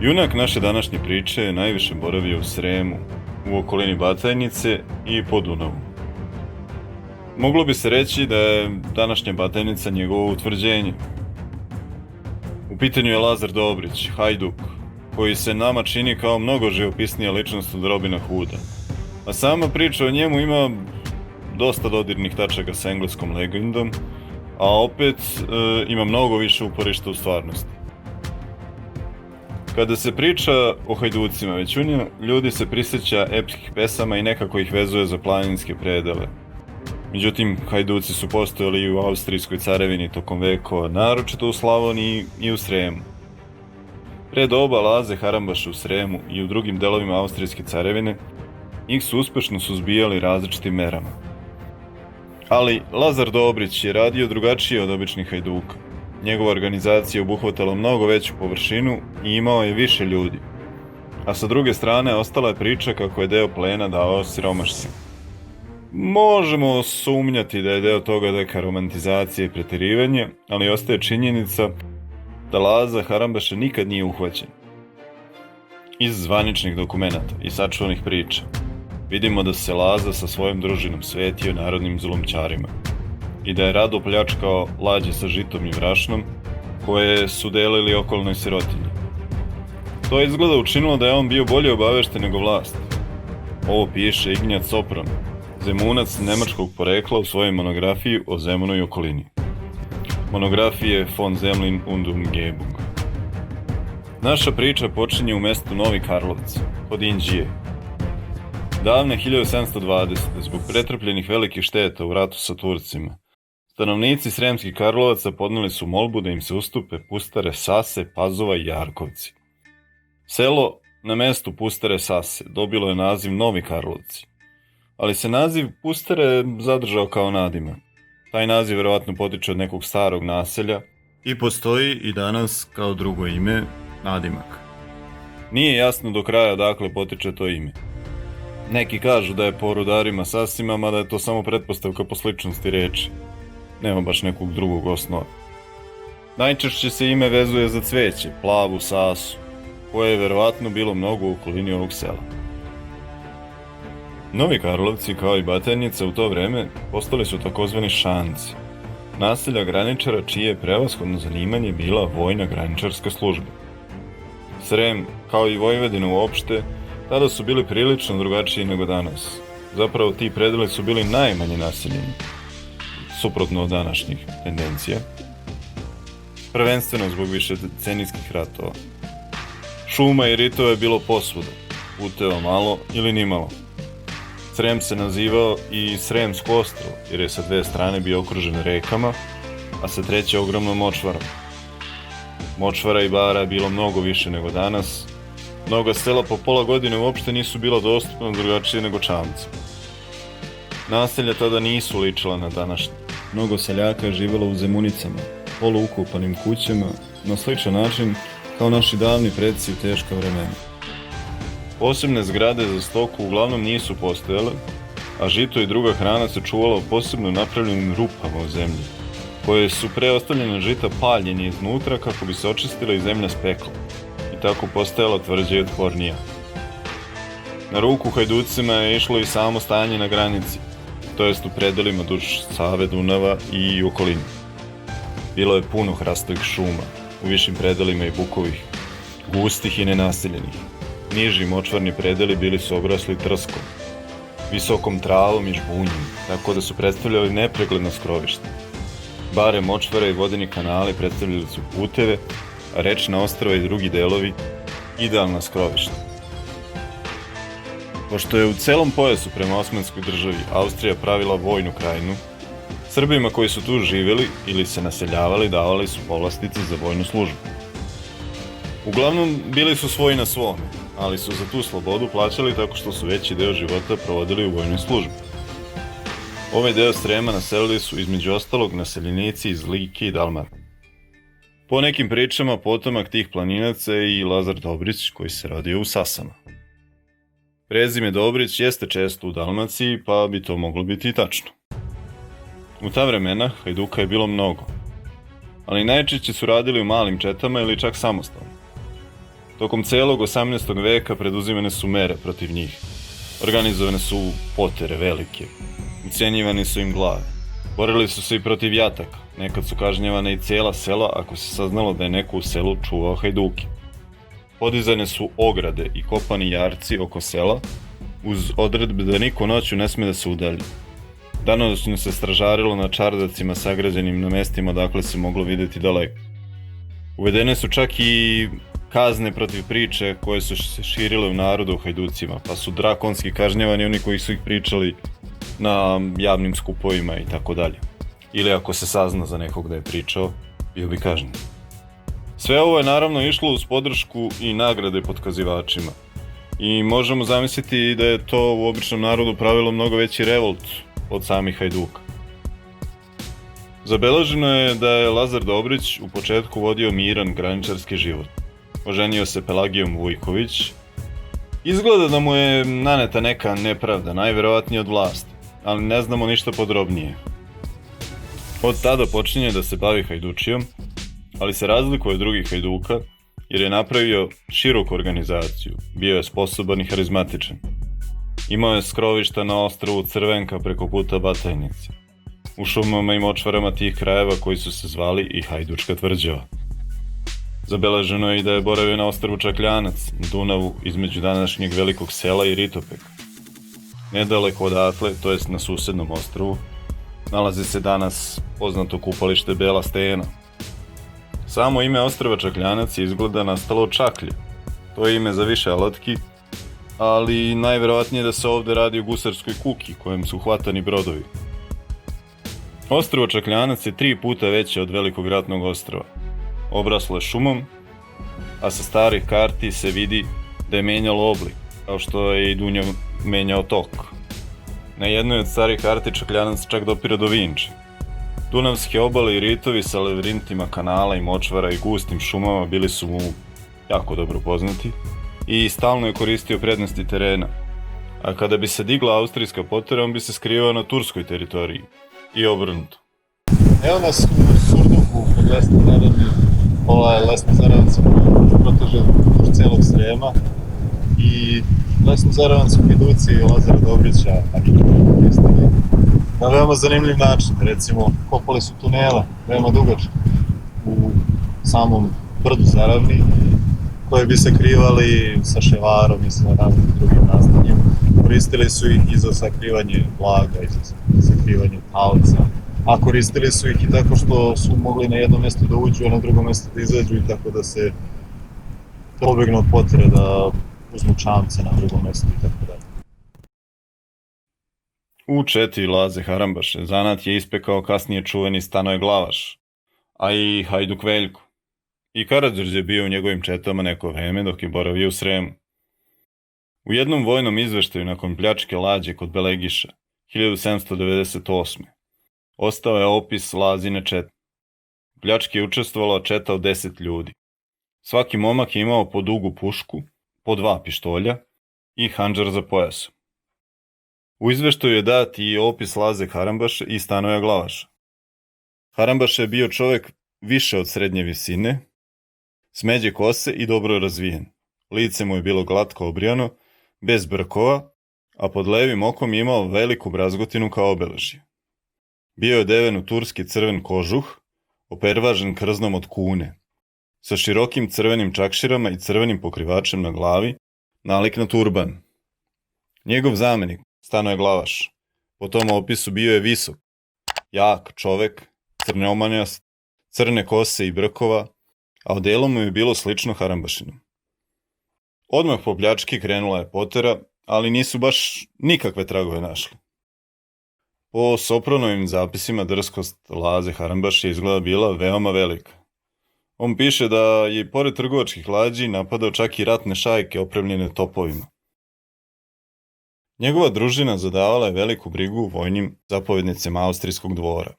Junak naše današnje priče je najviše boravio u Sremu, u okolini Batajnice i po Dunavu. Moglo bi se reći da je današnja Batajnica njegovo utvrđenje. U pitanju je Lazar Dobrić, hajduk, koji se nama čini kao mnogo živopisnija ličnost od Robina Hooda. A sama priča o njemu ima dosta dodirnih tačaka sa engleskom legendom, a opet ima mnogo više uporišta u stvarnosti. Kada se priča o hajducima, većina ljudi se prisjeća epskih pesama i nekako ih vezuje za planinske predele. Međutim, hajduci su postojali i u Austrijskoj carevini tokom vekova, naročito u Slavoniji i u Sremu. Pre doba Laze Harambaša u Sremu i u drugim delovima Austrijske carevine, njih su uspešno suzbijali različitim merama. Ali Lazar Dobrić je radio drugačije od običnih hajduka. Njegova organizacija je obuhvatala mnogo veću površinu i imao je više ljudi. A sa druge strane, ostala je priča kako je deo plena davao siromašnima. Možemo sumnjati da je deo toga neka romantizacija i preterivanje, ali ostaje činjenica da Laza Harambaša nikad nije uhvaćen. Iz zvaničnih dokumenata i sačuvanih priča vidimo da se Laza sa svojom družinom svetio narodnim zulumčarima i da je rado pljačkao lađe sa žitom i brašnom koje su delili okolnoj sirotinji. To je izgleda učinilo da je on bio bolje obavešten nego vlast. Ovo piše Ignjac Sopron, Zemunac nemačkog porekla u svojoj monografiji o Zemunu i okolini. Monografije von Zemlin und Umgebung. Naša priča počinje u mestu Novi Karlovci, kod Inđije. Davne 1720. zbog pretrpljenih velikih šteta u ratu sa Turcima, stanovnici Sremskih Karlovaca podneli su molbu da im se ustupe pustare Sase, Pazova i Jarkovci. Selo na mestu pustare Sase dobilo je naziv Novi Karlovci, ali se naziv pustare zadržao kao nadimak. Taj naziv verovatno potiče od nekog starog naselja i postoji i danas kao drugo ime, nadimak. Nije jasno do kraja odakle potiče to ime. Neki kažu da je po rudarima Sasima, mada je to samo pretpostavka po sličnosti reči. Nema baš nekog drugog osnova. Najčešće se ime vezuje za cveće, plavu sasu, koje je verovatno bilo mnogo u okolini ovog sela. Novi Karlovci, kao i Batajnica u to vreme, postali su takozvani šanci, naselja graničara čije je prevashodno zanimanje bila vojna graničarska služba. Srem, kao i Vojvodina uopšte, tada su bili prilično drugačiji nego danas. Zapravo ti predeli su bili najmanje naseljeni, suprotno od današnjih tendencija, prvenstveno zbog višedecenijskih ratova. Šuma i ritova je bilo posvuda, puteva malo ili nimalo. Srem se nazivao i Sremsko ostrvo, jer je sa dve strane bio okružen rekama, a sa treće ogromnom močvarom. Močvara i bara je bilo mnogo više nego danas. Mnoga sela po pola godine uopšte nisu bila dostupna drugačije nego čamci. Naselja tada nisu ličila na današnje. Mnogo seljaka je živjelo u zemunicama, poluukopanim kućama, na sličan način kao naši davni preci u teška vremena. Posebne zgrade za stoku uglavnom nisu postojale, a žito i druga hrana se čuvala u posebno napravljenim rupama u zemlji, koje su pre ostavljena žita paljeni iznutra kako bi se očistila i zemlja s peklom i tako postajala tvrđa i otpornija. Na ruku hajducima je išlo i samo stajanje na granici, to jest u predelima duž Save, Dunava i okolini. Bilo je puno hrastovih šuma, u višim predelima i bukovih, gustih i nenaseljenih. Niži močvarni predeli bili su obrasli trskom, visokom travom i žbunjem, tako da su predstavljali nepregledno skrovište. Bare močvara i vodeni kanali predstavljali su puteve, a rečna ostrva i drugi delovi idealna skrovišta. Pošto je u celom pojasu prema Osmanskoj državi Austrija pravila vojnu krajinu, Srbima koji su tu živjeli ili se naseljavali davali su povlastice za vojnu službu. Uglavnom bili su svoji na svome, ali su za tu slobodu plaćali tako što su veći deo života provodili u vojnoj službi. Ovaj deo Srema naselili su između ostalog naseljenici iz Like i Dalmacije. Po nekim pričama potomak tih planinaca je i Lazar Dobrić koji se rodio u Sasama. Prezime Dobrić jeste često u Dalmaciji, pa bi to moglo biti i tačno. U ta vremena hajduka je bilo mnogo, ali najčešće su radili u malim četama ili čak samostalno. Tokom celog 18. veka preduzimane su mere protiv njih. Organizovane su potere velike. Ucenjivane su im glave. Borili su se i protiv jataka. Nekad su kažnjavane i cijela sela ako se saznalo da je neko u selu čuvao hajduke. Podizane su ograde i kopani jarci oko sela uz odredbe da niko noću ne sme da se udalji. Danonoćno se stražarilo na čardacima sagrađenim na mestima dakle se moglo vidjeti daleko. Uvedene su čak i kazne protiv priče koje su se širile u narodu o hajducima, pa su drakonski kažnjavani oni koji su ih pričali na javnim skupovima i tako dalje. Ili ako se sazna za nekog da je pričao, bio bi kažnjen. Sve ovo je naravno išlo uz podršku i nagrade potkazivačima. I možemo zamisliti da je to u običnom narodu pravilo mnogo veći revolt od samih hajduka. Zabeleženo je da je Lazar Dobrić u početku vodio miran graničarski život. Oženio se Pelagijom Vujković. Izgleda da mu je naneta neka nepravda, najverovatnije od vlasti, ali ne znamo ništa podrobnije. Od tada počinje da se bavi hajdučijom, ali se razlikuje od drugih hajduka jer je napravio široku organizaciju, bio je sposoban i harizmatičan. Imao je skrovišta na ostrvu Crvenka preko puta Batajnice, u šumama i močvarama tih krajeva koji su se zvali i Hajdučka tvrđava. Zabeleženo je i da je boravio na ostrvu Čakljanac, na Dunavu između današnjeg Velikog sela i Ritopeka. Nedaleko odatle, to jest na susednom ostrvu, nalazi se danas poznato kupalište Bela Stena. Samo ime ostrva Čakljanac je izgleda nastalo od čaklje. To je ime za više alatki, ali najverovatnije da se ovde radi o gusarskoj kuki kojem su hvatani brodovi. Ostrvo Čakljanac je 3 puta veće od Velikog ratnog ostrva. Obraslo je šumom, a sa starih karti se vidi da je menjalo oblik, kao što je i Dunjav menjao tok. Na jednoj od starih karti Čakljanac čak dopire do Vinče. Dunavske obale i ritovi sa lavirintima kanala i močvara i gustim šumama bili su mu jako dobro poznati i stalno je koristio prednosti terena. A kada bi se digla austrijska potera, on bi se skrivao na turskoj teritoriji i obrnuto. Evo nas u Surdugu, kod Lesne Zarance, Lesna Zarance proteže duž celog Srema i Lesnu Zarance u hajduci Lazara Dobrića, a nikada koristili na veoma zanimljiv način. Recimo, kopali su tunele, veoma dugačke, u samom brdu Zaravni, koje bi sakrivali sa ševarom i sa raznim drugim nastanjem. Koristili su ih i za sakrivanje blaga, i za sakrivanje talca, a koristili su ih i tako što su mogli na jedno mjesto da uđu, a na drugo mjesto da izađu i tako da se pobegnu od potrebe da uzmu čamce na drugom mjestu i tako dalje. U četi Laze Harambaše zanat je ispekao kasnije čuveni Stanoje Glavaš, a i Hajduk Veljko. I Karađorđe je bio u njegovim četama neko vreme dok je boravio u Sremu. U jednom vojnom izveštaju nakon pljačke lađe kod Belegiša, 1798. ostao je opis Lazine čete. U pljački je učestvovala četa od 10 ljudi. Svaki momak je imao po dugu pušku, po 2 pištolja i handžar za pojasom. U izveštaju je dat i opis Laze Harambaše i Stanoja Glavaša. Harambaš je bio čovjek više od srednje visine, smeđe kose i dobro razvijen. Lice mu je bilo glatko obrijano, bez brkova, a pod levim okom je imao veliku brazgotinu kao obeležje. Bio je odeven u turski crven kožuh, opervažen krznom od kune, sa širokim crvenim čakširama i crvenim pokrivačem na glavi, nalik na turban. Njegov zamenik, Stanoje Glavaš, po tom opisu bio je visok, jak čovek, crnomanjast, crne kose i brkova, a odelo mu je bilo slično Harambašinom. Odmah po pljački krenula je potera, ali nisu baš nikakve tragove našli. Po Sopronovim zapisima drskost Laze Harambaše izgleda bila veoma velika. On piše da je pored trgovačkih lađi napadao čak i ratne šajke opremljene topovima. Njegova družina zadavala je veliku brigu vojnim zapovednicima austrijskog dvora.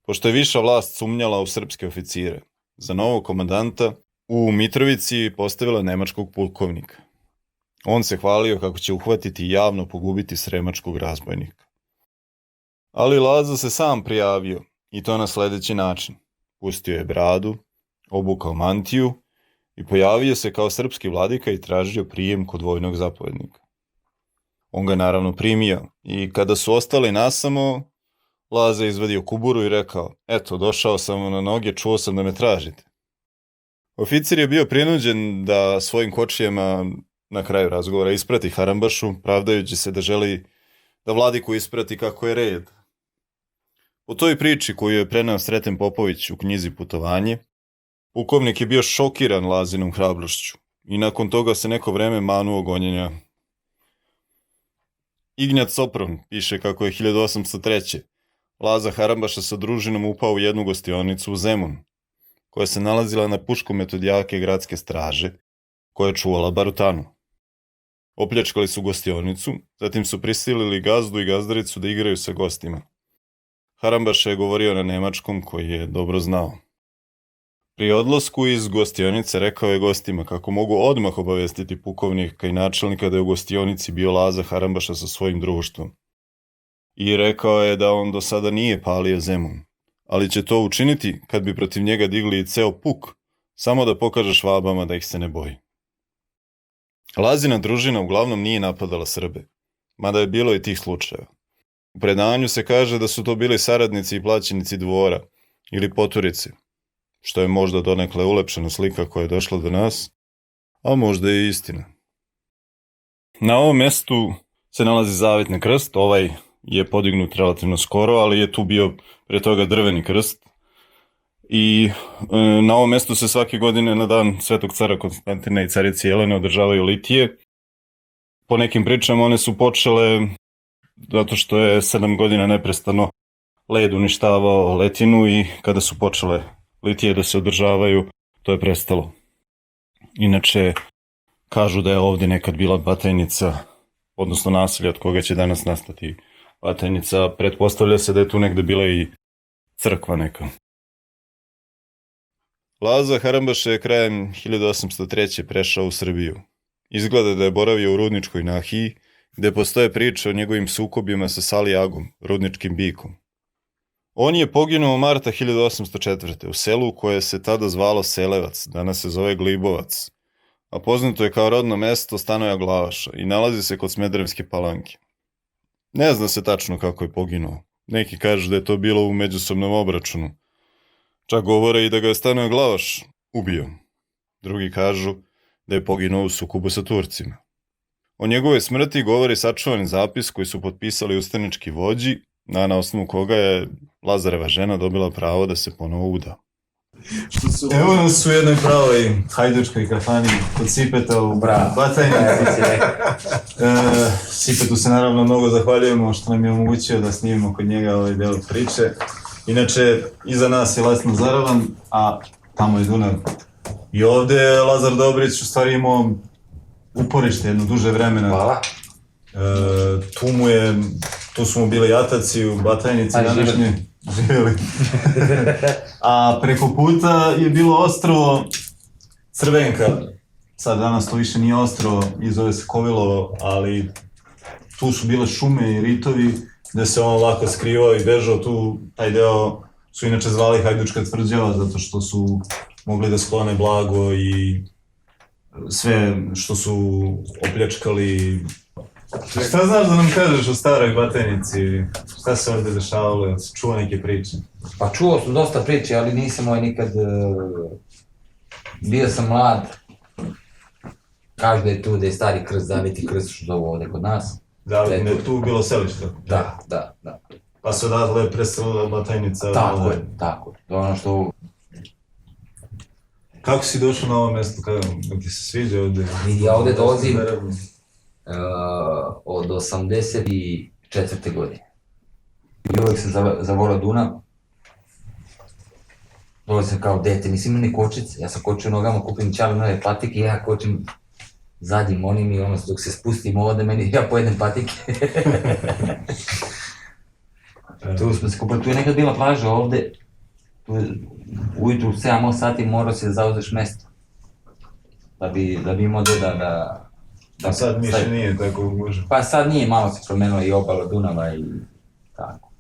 Pošto je viša vlast sumnjala u srpske oficire, za novog komandanta u Mitrovici postavila nemačkog pukovnika. On se hvalio kako će uhvatiti i javno pogubiti sremačkog razbojnika. Ali Laza se sam prijavio, i to na sledeći način. Pustio je bradu, obukao mantiju i pojavio se kao srpski vladika i tražio prijem kod vojnog zapovjednika. On ga naravno primio i kada su ostali nasamo, Laza je izvadio kuburu i rekao: "Eto, došao sam vam na noge, čuo sam da me tražite." Oficir je bio prinuđen da svojim kočijama na kraju razgovora isprati Harambašu, pravdajući se da želi da vladiku isprati kako je red. U toj priči koju je preneo Sreten Popović u knjizi Putovanje, pukovnik je bio šokiran Lazinom hrabrošću i nakon toga se neko vreme manuo gonjenja. Ignjat Sopron piše kako je 1803. Laza Harambaša sa družinom upao u jednu gostionicu u Zemun, koja se nalazila na puškometodijake gradske straže, koja je čuvala barutanu. Opljačkali su gostionicu, zatim su prisilili gazdu i gazdaricu da igraju sa gostima. Harambaša je govorio na nemačkom, koji je dobro znao. Pri odlasku iz gostionice rekao je gostima kako mogu odmah obavestiti pukovnika i načelnika da je u gostionici bio Laza Harambaša sa svojim društvom. I rekao je da on do sada nije palio Zemun, ali će to učiniti kad bi protiv njega digli i ceo puk, samo da pokaže Švabama da ih se ne boji. Lazina družina uglavnom nije napadala Srbe, mada je bilo i tih slučajeva. U predanju se kaže da su to bili saradnici i plaćenici dvora ili poturice, što je možda donekle ulepšena slika koja je došla do nas, a možda je i istina. Na ovom mestu se nalazi zavetni krst, ovaj je podignut relativno skoro, ali je tu bio pre toga drveni krst. I na ovom mestu se svake godine na dan Svetog cara Konstantina i carice Jelene održavaju litije. Po nekim pričama one su počele zato što je 7 godina neprestano led uništavao letinu i kada su počele litije da se održavaju, to je prestalo. Inače, kažu da je ovdje nekad bila Batajnica, odnosno naselje od koga će danas nastati Batajnica. Pretpostavlja se da je tu negde bila i crkva neka. Laza Harambaša je krajem 1803. prešao u Srbiju. Izgleda da je boravio u Rudničkoj nahiji, gde postoje priče o njegovim sukobima sa Salijagom, rudničkim bikom. On je poginuo marta 1804. u selu koje se tada zvalo Selevac, danas se zove Glibovac, a poznato je kao rodno mesto Stanoja Glavaša i nalazi se kod Smederevske Palanke. Ne zna se tačno kako je poginuo. Neki kažu da je to bilo u međusobnom obračunu. Čak govore i da ga je Stanoja Glavaš ubio. Drugi kažu da je poginuo u sukobu sa Turcima. O njegove smrti govori sačuvani zapis koji su potpisali ustanički vođi, na osnovu koga je Lazareva žena dobila pravo da se ponovo uda. Evo nas u jednoj pravoj hajdučkoj kafani kod Sipeta u Batajnici. Sipetu se naravno mnogo zahvaljujemo što nam je omogućio da snimimo kod njega ovaj deo priče. Inače, iza nas je Lesno Zaravan, a tamo je Dunav. I ovde je Lazar Dobrić u stvari imao uporište jedno duže vremena. Hvala. Tu su mu bili jataci u Batajnici današnje. Živjeli. A preko puta je bilo ostrvo Crvenka. Sad danas to više nije ostrvo i zove se Kovilovo, ali tu su bile šume i ritovi gde se on lako skrivao i bežao. Tu taj deo su inače zvali Hajdučka tvrđava zato što su mogli da sklone blago i sve što su opljačkali. Šta znaš da nam kažeš o staroj Batajnici? Šta se ovdje dešavalo? Čuo neke priče? Pa čuo sam dosta priče, ali nisam nikad... Bio sam mlad. Kažu da je tu, da je stari krst, zaviti krst što zovu ovdje kod nas. Da, ali je tu bilo selište? Da. Pa se odatle preselila Batajnica? Tako je. To je ono što... Kako si došao na ovo mjesto? Kako ti se sviđa ovdje? Ja ovdje dolazim od 84. godine. I uvijek sam zavolao Dunav. Dolazim sam kao dete, nisam imao ni kočice. Ja sam kočio nogama, kupim čale nove patike i ja kočim zadnjim onim i ono dok se spustim ovdje meni, ja pojedem patike. Tu smo se kupili, tu je nekad bila plaža ovdje. Ujutru u 7 sati morao se zauzeš mjesto. Da bi imao da... A sad više nije tako može? Pa sad nije, malo se promenilo i obala Dunava i tako.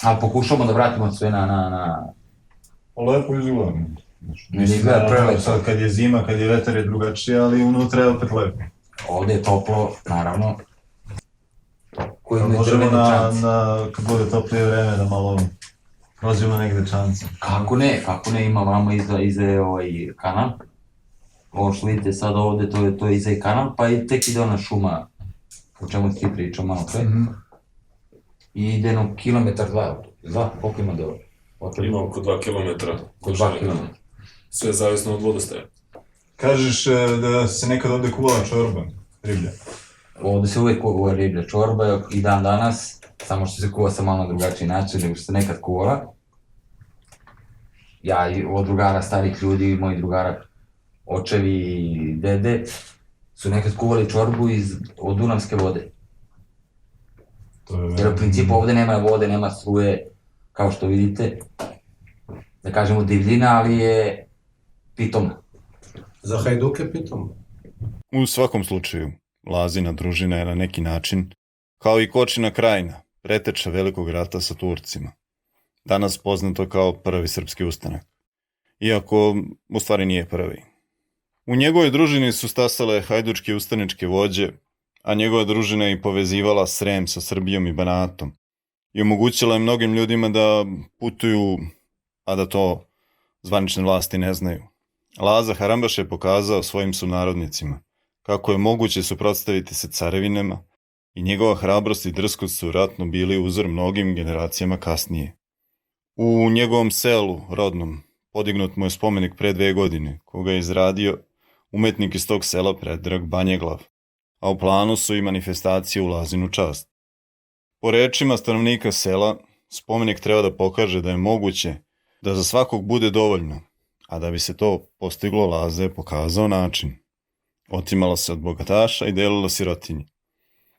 Ali pokušamo da vratimo sve na... Lepo izgleda. Mislim, gleda prelepo. Sad kad je zima, kad je vetar je drugačije, ali unutra je opet lepo. Ovdje je toplo, naravno. Koji imaju Možemo drvene čance. kad bude toplije vreme da malo prođemo negde čance. Kako ne, ima vamo iza ovaj kanal. Ovo što vidite sad ovdje, to je iza i kanal, pa i tek ide ona šuma, o čemu ti pričao malo pre. I ide jedno kilometar, dva, koliko ima do? Ima oko 2 kilometra. Oko 2 kilometra. Sve zavisno od vodostaja. Kažeš da se nekad ovde kuvala čorba, riblja. Ovdje se uvijek kuva riblja čorba i dan danas, samo što se kuva sa malo drugačiji način nego što se nekad kuvala. Ja i od drugara starih ljudi, moji drugara, očevi i dede, su nekad kuvali čorbu od dunavske vode. Jer u principu ovdje nema vode, nema struje, kao što vidite. Da kažemo divljina, ali je pitoma. Za Hajduke pitom. U svakom slučaju, Lazina družina je na neki način, kao i Kočina krajina, preteča velikog rata sa Turcima. Danas poznato kao prvi srpski ustanak. Iako, u stvari nije prvi. U njegovoj družini su stasale hajdučke ustaničke vođe, a njegova družina je i povezivala Srem sa Srbijom i Banatom i omogućila je mnogim ljudima da putuju, a da to zvanične vlasti ne znaju. Laza Harambaš je pokazao svojim sunarodnicima kako je moguće suprotstaviti se carevinama i njegova hrabrost i drskost su vratno bili uzor mnogim generacijama kasnije. U njegovom selu, rodnom, podignut mu je spomenik pre 2 godine, koga je izradio umetnik iz tog sela Predrag Banjeglav, a u planu su i manifestacije u Lazinu čast. Po rečima stanovnika sela, spomenik treba da pokaže da je moguće da za svakog bude dovoljno, a da bi se to postiglo, Laza je pokazao način. Otimalo se od bogataša i delilo sirotinji.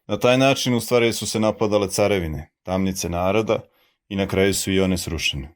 Na taj način u stvari su se napadale carevine, tamnice naroda i na kraju su i one srušene.